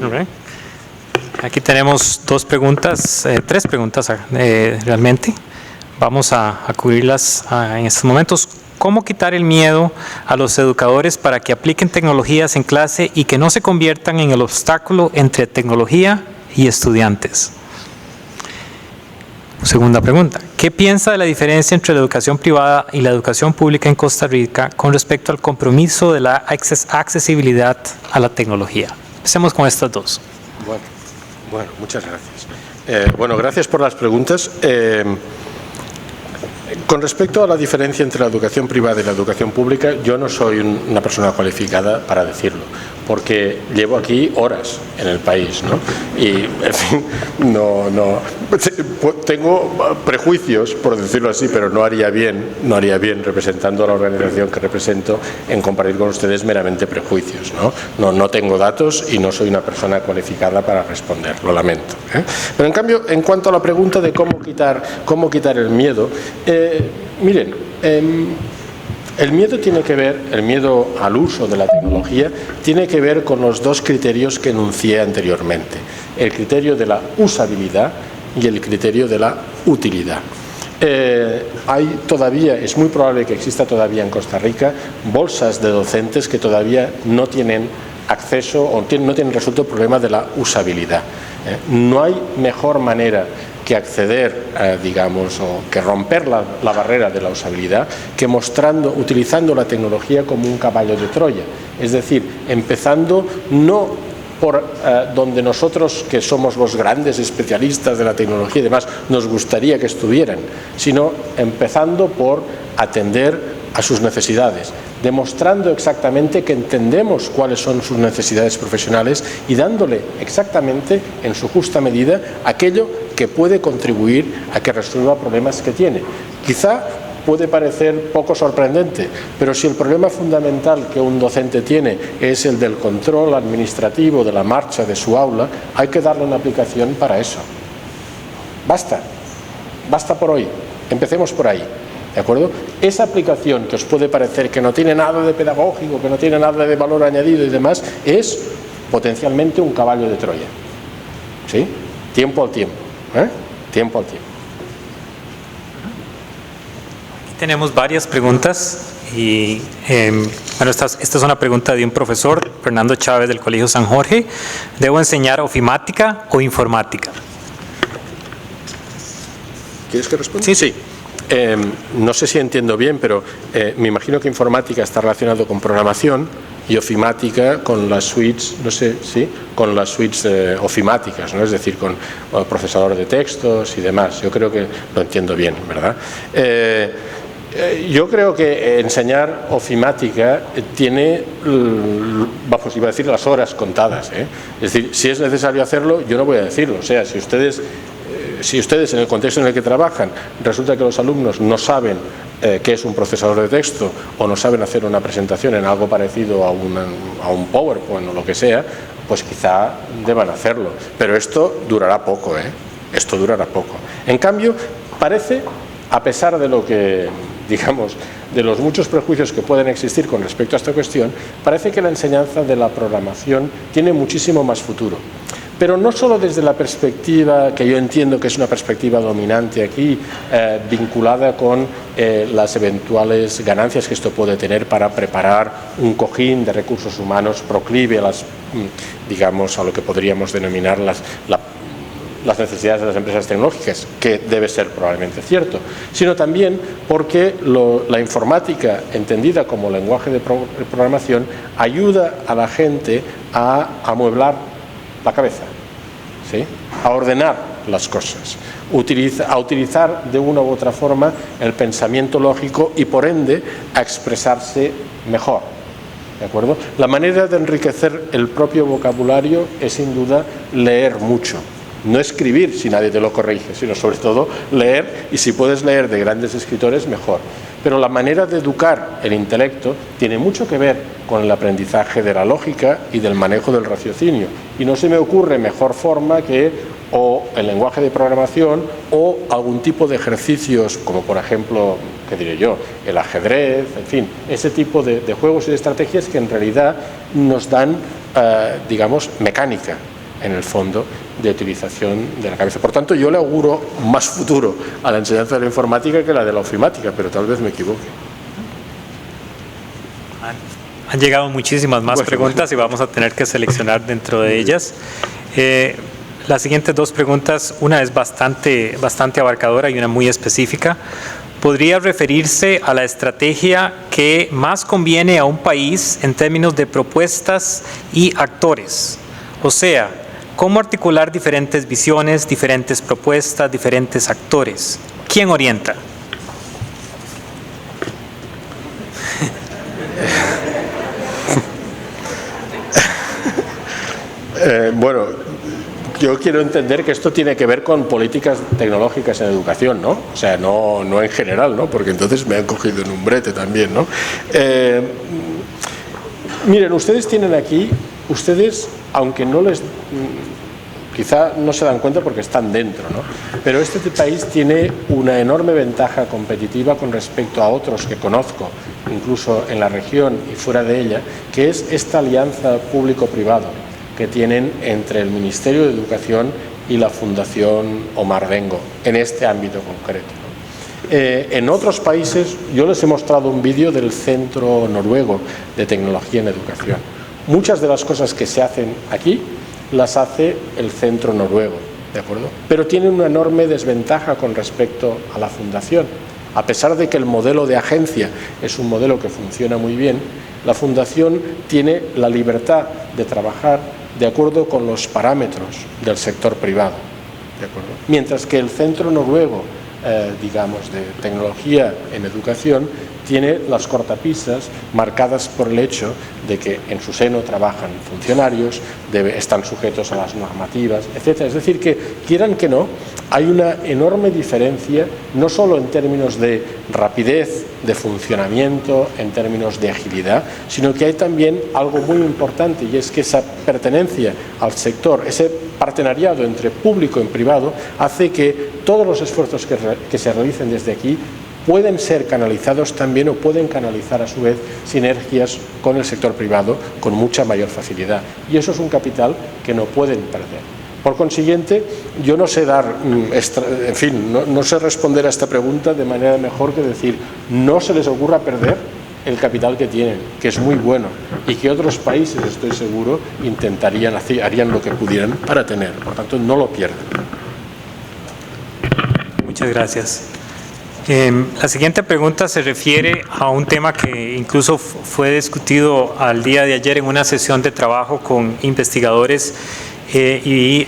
Okay. Aquí tenemos tres preguntas realmente. Vamos a cubrirlas en estos momentos. ¿Cómo quitar el miedo a los educadores para que apliquen tecnologías en clase y que no se conviertan en el obstáculo entre tecnología y estudiantes? Segunda pregunta. ¿Qué piensa de la diferencia entre la educación privada y la educación pública en Costa Rica con respecto al compromiso de la accesibilidad a la tecnología? Empecemos con estas dos. Bueno, muchas gracias. Gracias por las preguntas. Con respecto a la diferencia entre la educación privada y la educación pública, yo no soy una persona cualificada para decirlo, porque llevo aquí horas en el país, ¿no? Y, en fin, tengo prejuicios, por decirlo así, pero no haría bien representando a la organización que represento en compartir con ustedes meramente prejuicios, ¿no? No tengo datos y no soy una persona cualificada para responder, lo lamento, ¿eh? Pero en cambio, en cuanto a la pregunta de cómo quitar el miedo, miren, el miedo al uso de la tecnología tiene que ver con los dos criterios que enuncié anteriormente, el criterio de la usabilidad y el criterio de la utilidad. Es muy probable que exista todavía en Costa Rica bolsas de docentes que todavía no tienen acceso o no tienen resuelto el problema de la usabilidad. No hay mejor manera que acceder, o que romper la barrera de la usabilidad, que utilizando la tecnología como un caballo de Troya. Es decir, empezando no por donde nosotros, que somos los grandes especialistas de la tecnología y demás, nos gustaría que estuvieran, sino empezando por atender a sus necesidades, demostrando exactamente que entendemos cuáles son sus necesidades profesionales y dándole exactamente, en su justa medida, aquello que puede contribuir a que resuelva problemas que tiene. Quizá puede parecer poco sorprendente, pero si el problema fundamental que un docente tiene es el del control administrativo de la marcha de su aula, hay que darle una aplicación para eso. Basta por hoy, empecemos por ahí. ¿De acuerdo? Esa aplicación que os puede parecer que no tiene nada de pedagógico, que no tiene nada de valor añadido y demás, es potencialmente un caballo de Troya. ¿Sí? Tiempo al tiempo. Tiempo al tiempo. Aquí tenemos varias preguntas y esta es una pregunta de un profesor, Fernando Chávez del Colegio San Jorge. ¿Debo enseñar ofimática o informática? ¿Quieres que responda? Sí. No sé si entiendo bien, pero me imagino que informática está relacionado con programación y ofimática con las suites, no sé, ¿sí? Con las suites ofimáticas, ¿no? Es decir, con procesador de textos y demás. Yo creo que lo entiendo bien, ¿verdad? Yo creo que enseñar ofimática tiene, iba a decir, las horas contadas, ¿eh? Es decir, si es necesario hacerlo, yo no voy a decirlo. O sea, si ustedes en el contexto en el que trabajan resulta que los alumnos no saben qué es un procesador de texto o no saben hacer una presentación en algo parecido a un PowerPoint o lo que sea, pues quizá deban hacerlo. Pero esto durará poco, ¿eh? Esto durará poco. En cambio, parece, a pesar de lo que, digamos, de los muchos prejuicios que pueden existir con respecto a esta cuestión, parece que la enseñanza de la programación tiene muchísimo más futuro. Pero no solo desde la perspectiva, que yo entiendo que es una perspectiva dominante aquí, vinculada con las eventuales ganancias que esto puede tener para preparar un cojín de recursos humanos proclive a a lo que podríamos denominar las necesidades de las empresas tecnológicas, que debe ser probablemente cierto, sino también porque la informática, entendida como lenguaje de programación, ayuda a la gente a amueblar la cabeza, ¿sí? A ordenar las cosas, a utilizar de una u otra forma el pensamiento lógico y por ende a expresarse mejor. ¿De acuerdo? La manera de enriquecer el propio vocabulario es sin duda leer mucho. No escribir si nadie te lo corrige, sino sobre todo leer, y si puedes leer de grandes escritores, mejor. Pero la manera de educar el intelecto tiene mucho que ver con el aprendizaje de la lógica y del manejo del raciocinio. Y no se me ocurre mejor forma que o el lenguaje de programación o algún tipo de ejercicios como por ejemplo, ¿qué diré yo?, el ajedrez, en fin, ese tipo de juegos y de estrategias que en realidad nos dan, digamos, mecánica en el fondo de utilización de la cabeza. Por tanto, yo le auguro más futuro a la enseñanza de la informática que la de la ofimática, pero tal vez me equivoque. Han llegado muchísimas más preguntas y vamos a tener que seleccionar dentro de ellas. Las siguientes dos preguntas, una es bastante abarcadora y una muy específica. ¿Podría referirse a la estrategia que más conviene a un país en términos de propuestas y actores? O sea, ¿cómo articular diferentes visiones, diferentes propuestas, diferentes actores? ¿Quién orienta? Bueno, yo quiero entender que esto tiene que ver con políticas tecnológicas en educación, ¿no? O sea, no en general, ¿no? Porque entonces me han cogido en un brete también, ¿no? Miren, ustedes tienen aquí, aunque no les... quizá no se dan cuenta porque están dentro, ¿no? Pero este país tiene una enorme ventaja competitiva con respecto a otros que conozco, incluso en la región y fuera de ella, que es esta alianza público-privado que tienen entre el Ministerio de Educación y la Fundación Omar Dengo, en este ámbito concreto. En otros países, yo les he mostrado un vídeo del Centro Noruego de Tecnología en Educación. Muchas de las cosas que se hacen aquí las hace el Centro Noruego, ¿de acuerdo? Pero tienen una enorme desventaja con respecto a la Fundación. A pesar de que el modelo de agencia es un modelo que funciona muy bien, la Fundación tiene la libertad de trabajar de acuerdo con los parámetros del sector privado, ¿de acuerdo? Mientras que el Centro Noruego, digamos, de Tecnología en Educación, tiene las cortapisas marcadas por el hecho de que en su seno trabajan funcionarios, están sujetos a las normativas, etc. Es decir, que quieran que no, hay una enorme diferencia, no solo en términos de rapidez de funcionamiento, en términos de agilidad, sino que hay también algo muy importante, y es que esa pertenencia al sector, ese partenariado entre público y privado, hace que todos los esfuerzos que se realicen desde aquí pueden ser canalizados también o pueden canalizar a su vez sinergias con el sector privado con mucha mayor facilidad. Y eso es un capital que no pueden perder. Por consiguiente, yo no sé en fin, no sé responder a esta pregunta de manera mejor que decir, no se les ocurra perder el capital que tienen, que es muy bueno, y que otros países, estoy seguro, harían lo que pudieran para tener. Por tanto, no lo pierdan. Muchas gracias. La siguiente pregunta se refiere a un tema que incluso fue discutido al día de ayer en una sesión de trabajo con investigadores y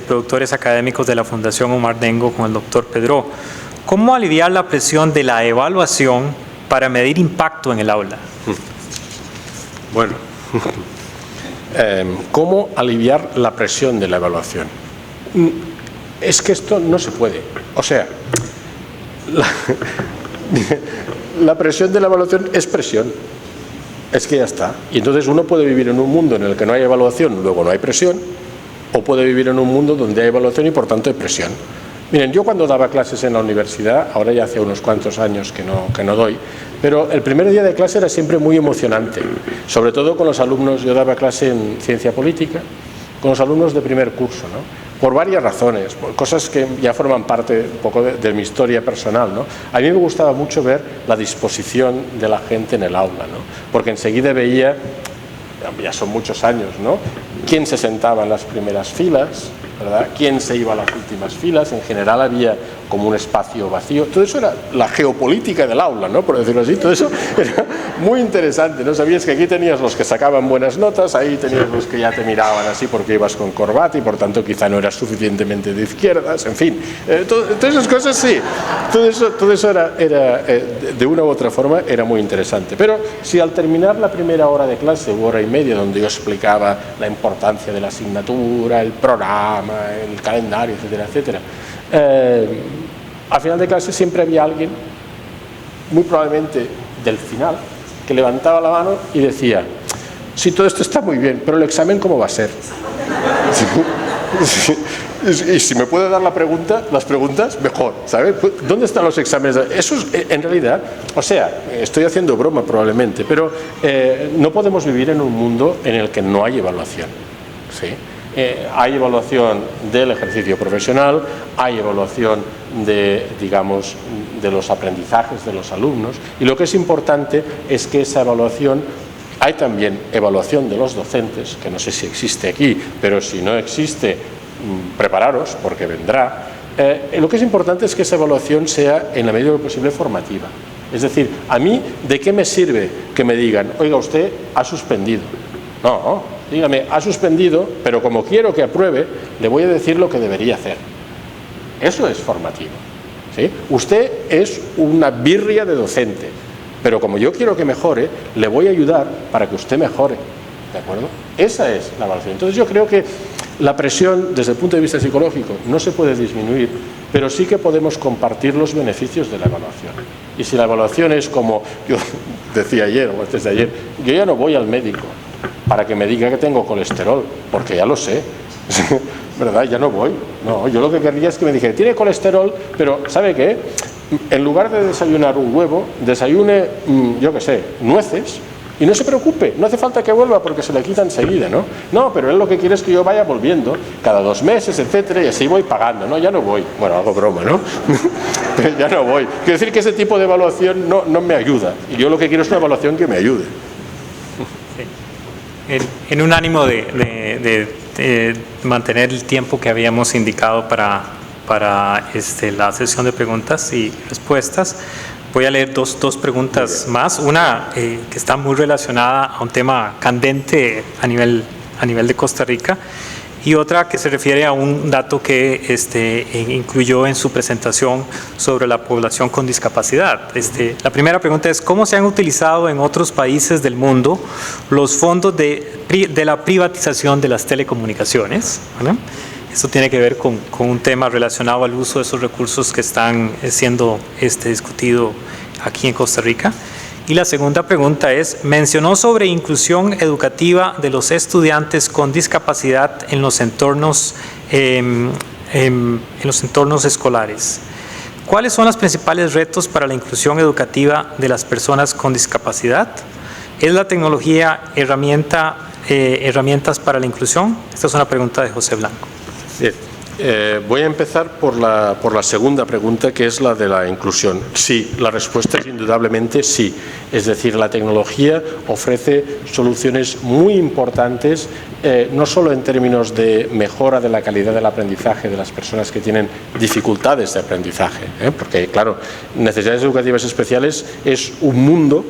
productores académicos de la Fundación Omar Dengo con el doctor Pedro. ¿Cómo aliviar la presión de la evaluación para medir impacto en el aula? Bueno, ¿cómo aliviar la presión de la evaluación? Es que esto no se puede. O sea, la presión de la evaluación es presión. Es que ya está. Y entonces uno puede vivir en un mundo en el que no hay evaluación, luego no hay presión, o puede vivir en un mundo donde hay evaluación y por tanto hay presión. Miren, yo cuando daba clases en la universidad, ahora ya hace unos cuantos años que no doy, pero el primer día de clase era siempre muy emocionante, sobre todo con los alumnos. Yo daba clase en ciencia política, con los alumnos de primer curso, ¿no? Por varias razones, por cosas que ya forman parte un poco de mi historia personal, ¿no? A mí me gustaba mucho ver la disposición de la gente en el aula, ¿no? Porque enseguida veía, ya son muchos años, ¿no?, quién se sentaba en las primeras filas, ¿verdad?, quién se iba a las últimas filas. En general había como un espacio vacío. Todo eso era la geopolítica del aula, ¿no?, por decirlo así. Todo eso era muy interesante, ¿no? Sabías que aquí tenías los que sacaban buenas notas, ahí tenías los que ya te miraban así porque ibas con corbata y por tanto quizá no eras suficientemente de izquierdas, en fin. Todas esas cosas sí. Todo eso era de una u otra forma era muy interesante. Pero si al terminar la primera hora de clase u hora y media donde yo explicaba la importancia de la asignatura, el programa, el calendario, etcétera, etcétera, al final de clase siempre había alguien, muy probablemente del final, que levantaba la mano y decía: sí, todo esto está muy bien, pero el examen ¿cómo va a ser? Y si me puede dar las preguntas, mejor, ¿sabe? ¿Dónde están los exámenes? Eso es, en realidad, o sea, estoy haciendo broma probablemente, pero no podemos vivir en un mundo en el que no hay evaluación, ¿sí? Hay evaluación del ejercicio profesional, hay evaluación de, digamos, de los aprendizajes de los alumnos, y lo que es importante es que esa evaluación, hay también evaluación de los docentes, que no sé si existe aquí, pero si no existe, prepararos porque vendrá. Lo que es importante es que esa evaluación sea en la medida de lo posible formativa. Es decir, a mí, ¿de qué me sirve que me digan, oiga, usted ha suspendido? No, dígame, ha suspendido, pero como quiero que apruebe, le voy a decir lo que debería hacer. Eso es formativo, ¿sí? Usted es una birria de docente, pero como yo quiero que mejore, le voy a ayudar para que usted mejore, ¿de acuerdo? Esa es la evaluación. Entonces yo creo que la presión, desde el punto de vista psicológico, no se puede disminuir, pero sí que podemos compartir los beneficios de la evaluación. Y si la evaluación es como yo decía ayer o antes de ayer, yo ya no voy al médico para que me diga que tengo colesterol, porque ya lo sé, ¿verdad? Ya no voy. No, yo lo que querría es que me dijera, tiene colesterol, pero ¿sabe qué? En lugar de desayunar un huevo, desayune, yo qué sé, nueces. Y no se preocupe, no hace falta que vuelva porque se le quita enseguida, ¿no? No, pero él lo que quiere es que yo vaya volviendo cada 2 meses, etcétera, y así voy pagando, ¿no? Ya no voy. Bueno, hago broma, ¿no? Pero ya no voy. Quiero decir que ese tipo de evaluación no me ayuda. Y yo lo que quiero es una evaluación que me ayude. Sí. En un ánimo de mantener el tiempo que habíamos indicado para la sesión de preguntas y respuestas, voy a leer dos preguntas más. Una que está muy relacionada a un tema candente a nivel de Costa Rica, y otra que se refiere a un dato que incluyó en su presentación sobre la población con discapacidad. La primera pregunta es, ¿cómo se han utilizado en otros países del mundo los fondos de la privatización de las telecomunicaciones? ¿Vale? Esto tiene que ver con un tema relacionado al uso de esos recursos que están siendo discutido aquí en Costa Rica. Y la segunda pregunta es, mencionó sobre inclusión educativa de los estudiantes con discapacidad en los entornos escolares. ¿Cuáles son los principales retos para la inclusión educativa de las personas con discapacidad? ¿Es la tecnología herramientas para la inclusión? Esta es una pregunta de José Blanco. Bien. Voy a empezar por la segunda pregunta, que es la de la inclusión. Sí, la respuesta es indudablemente sí. Es decir, la tecnología ofrece soluciones muy importantes, no solo en términos de mejora de la calidad del aprendizaje de las personas que tienen dificultades de aprendizaje, porque, claro, necesidades educativas especiales es un mundo,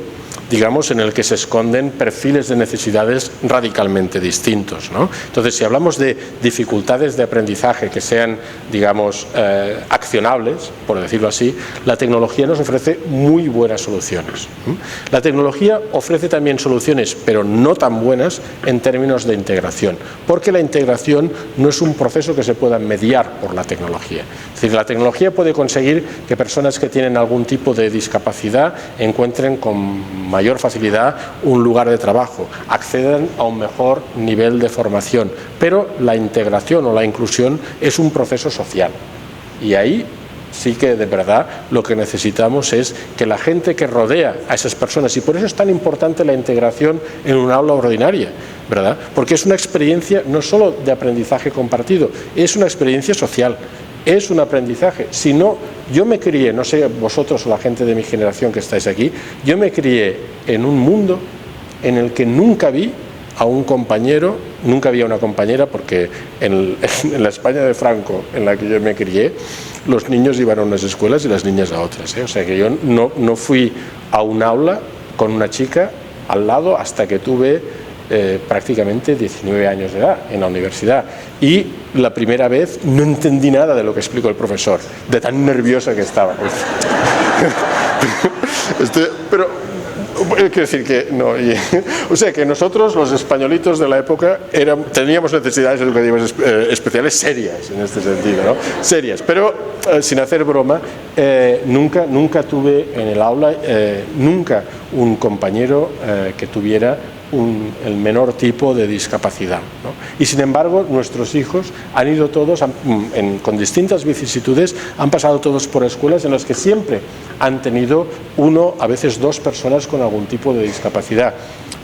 digamos, en el que se esconden perfiles de necesidades radicalmente distintos, ¿no? Entonces, si hablamos de dificultades de aprendizaje que sean, digamos, accionables, por decirlo así, la tecnología nos ofrece muy buenas soluciones. La tecnología ofrece también soluciones, pero no tan buenas en términos de integración, porque la integración no es un proceso que se pueda mediar por la tecnología. Es decir, la tecnología puede conseguir que personas que tienen algún tipo de discapacidad encuentren con mayor facilidad un lugar de trabajo, accedan a un mejor nivel de formación, pero la integración o la inclusión es un proceso social, y ahí sí que de verdad lo que necesitamos es que la gente que rodea a esas personas, y por eso es tan importante la integración en un aula ordinaria, ¿verdad? Porque es una experiencia no solo de aprendizaje compartido, es una experiencia social. Es un aprendizaje. Si no, yo me crié, no sé vosotros o la gente de mi generación que estáis aquí, yo me crié en un mundo en el que nunca vi a un compañero, nunca había una compañera, porque en la España de Franco, en la que yo me crié, los niños iban a unas escuelas y las niñas a otras, O sea que yo no fui a un aula con una chica al lado hasta que tuve prácticamente 19 años de edad en la universidad, y la primera vez no entendí nada de lo que explicó el profesor, de tan nerviosa que estaba. Pero quiero decir que no, o sea que nosotros, los españolitos de la época, teníamos necesidades educativas especiales serias en este sentido, ¿no? Serias, pero sin hacer broma, nunca tuve en el aula nunca un compañero que tuviera el menor tipo de discapacidad, ¿no? Y sin embargo nuestros hijos han ido todos, con distintas vicisitudes, han pasado todos por escuelas en las que siempre han tenido uno, a veces dos personas con algún tipo de discapacidad.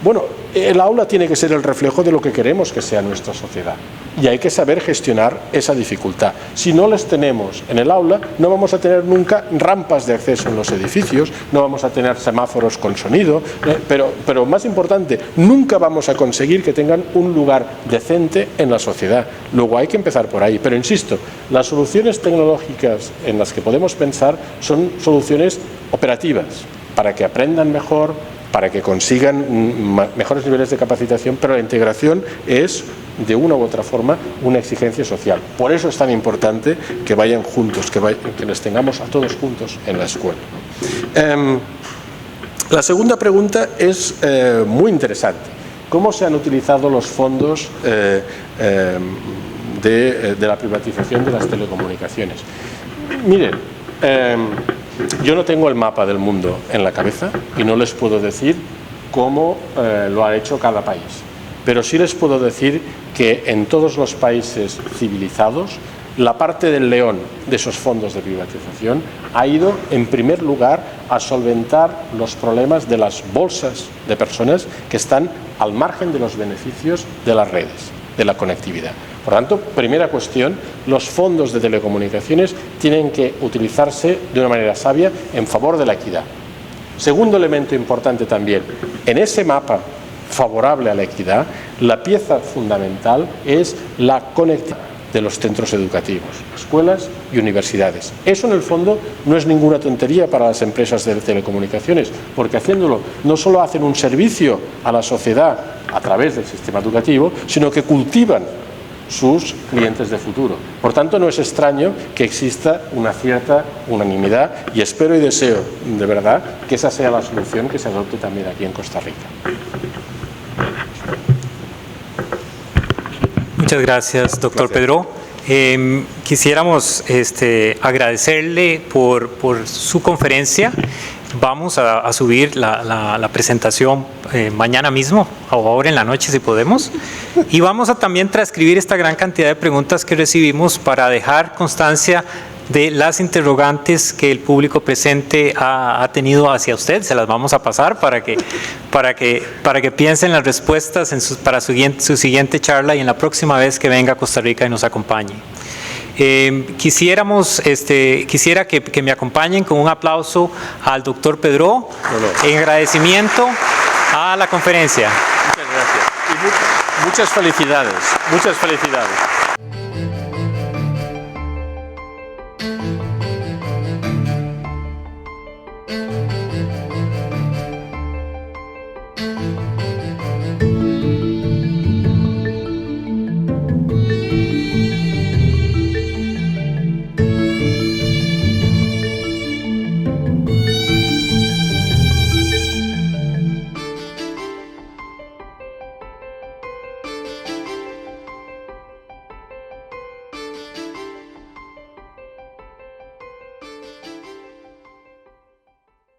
Bueno, el aula tiene que ser el reflejo de lo que queremos que sea nuestra sociedad y hay que saber gestionar esa dificultad. Si no les tenemos en el aula, no vamos a tener nunca rampas de acceso en los edificios, no vamos a tener semáforos con sonido, pero más importante, nunca vamos a conseguir que tengan un lugar decente en la sociedad. Luego hay que empezar por ahí, pero insisto, las soluciones tecnológicas en las que podemos pensar son soluciones operativas, para que aprendan mejor, para que consigan mejores niveles de capacitación, pero la integración es, de una u otra forma, una exigencia social. Por eso es tan importante que vayan juntos, que les tengamos a todos juntos en la escuela. La segunda pregunta es muy interesante. ¿Cómo se han utilizado los fondos de la privatización de las telecomunicaciones? Miren, yo no tengo el mapa del mundo en la cabeza y no les puedo decir cómo lo ha hecho cada país, pero sí les puedo decir que en todos los países civilizados la parte del león de esos fondos de privatización ha ido en primer lugar a solventar los problemas de las bolsas de personas que están al margen de los beneficios de las redes, de la conectividad. Por tanto, primera cuestión, los fondos de telecomunicaciones tienen que utilizarse de una manera sabia en favor de la equidad. Segundo elemento importante también, en ese mapa favorable a la equidad, la pieza fundamental es la conectividad de los centros educativos, escuelas y universidades. Eso en el fondo no es ninguna tontería para las empresas de telecomunicaciones, porque haciéndolo no solo hacen un servicio a la sociedad a través del sistema educativo, sino que cultivan sus clientes de futuro. Por tanto, no es extraño que exista una cierta unanimidad y espero y deseo de verdad que esa sea la solución que se adopte también aquí en Costa Rica. Muchas gracias, doctor Pedro. Quisiéramos agradecerle por su conferencia. Vamos a subir la presentación mañana mismo o ahora en la noche si podemos, y vamos a también transcribir esta gran cantidad de preguntas que recibimos para dejar constancia de las interrogantes que el público presente ha tenido hacia usted. Se las vamos a pasar para que piensen las respuestas para su siguiente charla y en la próxima vez que venga a Costa Rica y nos acompañe. Quisiera que me acompañen con un aplauso al doctor Pedro en agradecimiento a la conferencia. Muchas gracias y muchas felicidades. Muchas felicidades.